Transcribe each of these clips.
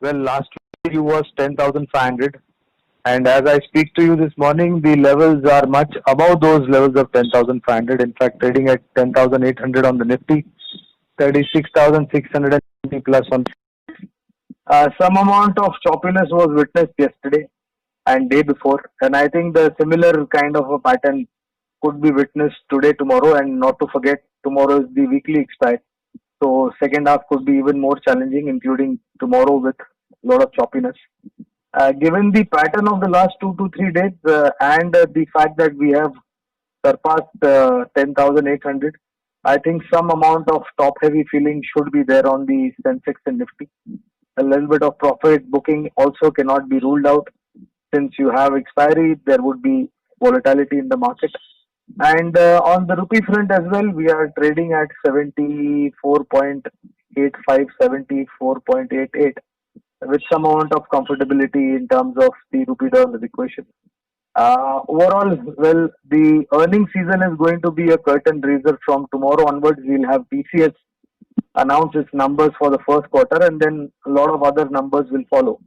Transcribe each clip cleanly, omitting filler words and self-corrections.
Well, last week you was 10,500, and as I speak to you this morning, the levels are much above those levels of 10,500. In fact, trading at 10,800 on the Nifty, 36,620 plus on. Some amount of choppiness was witnessed yesterday and day before, and I think the similar kind of a pattern could be witnessed today, tomorrow, and not to forget, tomorrow is the weekly expiry. So second half could be even more challenging, including tomorrow with a lot of choppiness. Given the pattern of the last 2 to 3 days and the fact that we have surpassed 10,800, I think some amount of top heavy feeling should be there on the Sensex and Nifty. A little bit of profit booking also cannot be ruled out. Since you have expiry, there would be volatility in the market. And on the rupee front as well, we are trading at 74.85, 74.88 with some amount of comfortability in terms of the rupee dollar equation. Overall, well, the earning season is going to be a curtain raiser. From tomorrow onwards. We'll have TCS announce its numbers for the first quarter, and then a lot of other numbers will follow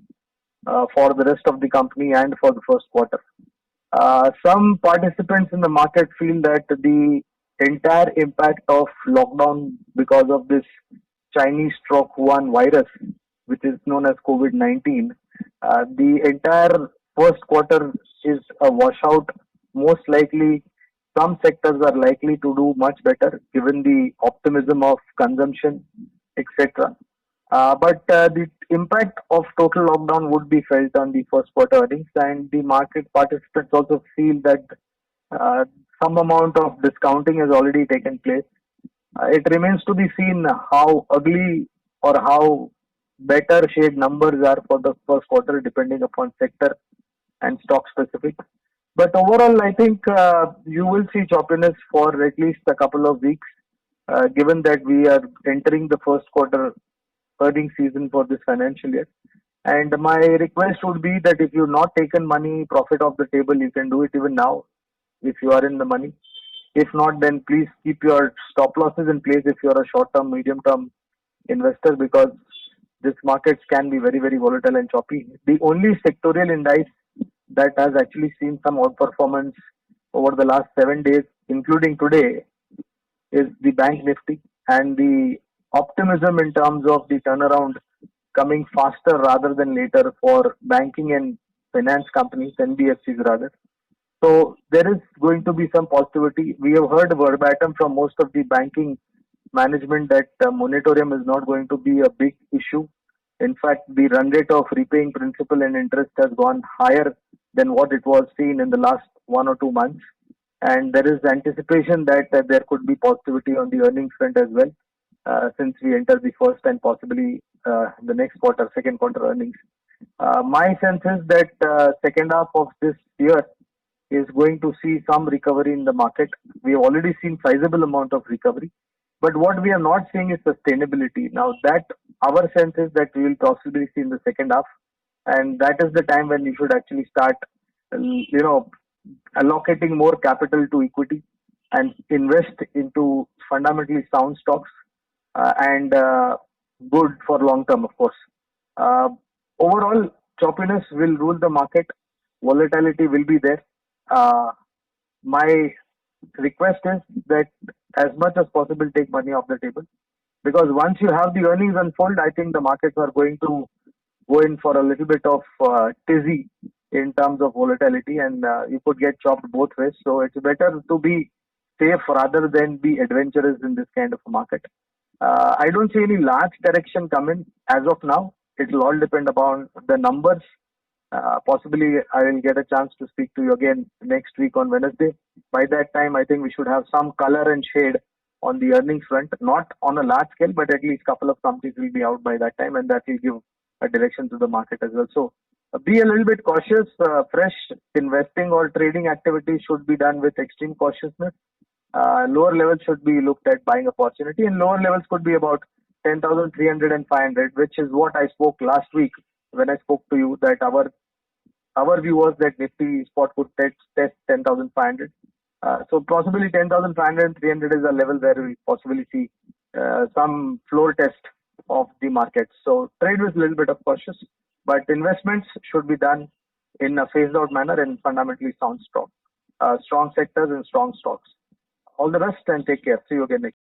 for the rest of the company and for the first quarter. Some participants in the market feel that the entire impact of lockdown because of this Chinese stroke Wuhan virus, which is known as COVID-19, the entire first quarter is a washout. Most likely, some sectors are likely to do much better given the optimism of consumption, etc. But the impact of total lockdown would be felt on the first quarter earnings, and the market participants also feel that uh, some amount of discounting has already taken place. It remains to be seen how ugly or how better shade numbers are for the first quarter, depending upon sector and stock specific. But overall, I think you will see choppiness for at least a couple of weeks, given that we are entering the first quarter earning season for this financial year. And my request would be that if you've not taken money profit off the table, you can do it even now if you are in the money. If not, then please keep your stop losses in place if you are a short term, medium term investor, because this markets can be very, very volatile and choppy. The only sectorial index that has actually seen some outperformance over the last 7 days, including today, is the bank nifty, and the optimism in terms of the turnaround coming faster rather than later for banking and finance companies, NBFCs rather. So there is going to be some positivity. We have heard verbatim from most of the banking management that moratorium is not going to be a big issue. In fact, the run rate of repaying principal and interest has gone higher than what it was seen in the last 1 or 2 months. And there is anticipation that there could be positivity on the earnings front as well, since we enter the first and possibly the next quarter, second quarter earnings. My sense is that second half of this year is going to see some recovery in the market. We have already seen sizable amount of recovery, but what we are not seeing is sustainability. Now that our sense is that we will possibly see in the second half, and that is the time when you should actually start, allocating more capital to equity and invest into fundamentally sound stocks and good for long term, of course. Uh, Overall, choppiness will rule the market. Volatility will be there. Uh, my request is that as much as possible, take money off the table, because once you have the earnings unfold, I think the markets are going to go in for a little bit of tizzy in terms of volatility, and you could get chopped both ways. So it's better to be safe rather than be adventurous in this kind of a market. I don't see any large correction coming as of now. It will all depend upon the numbers. Possibly, I will get a chance to speak to you again next week on Wednesday. By that time, I think we should have some color and shade on the earnings front, not on a large scale, but at least a couple of companies will be out by that time, and that will give a direction to the market as well. So, be a little bit cautious. Fresh investing or trading activity should be done with extreme cautiousness. Lower levels should be looked at buying opportunity, and lower levels could be about 10,300 and 500, which is what I spoke last week when I spoke to you, that our view was that Nifty spot could test 10,500. So possibly 10,500 and 300 is a level where we possibly see some floor test of the the market. So trade with a little bit of cautious, but investments should be done in a phased out manner and fundamentally sound strong sectors and strong stocks. All the best and take care. See you again next.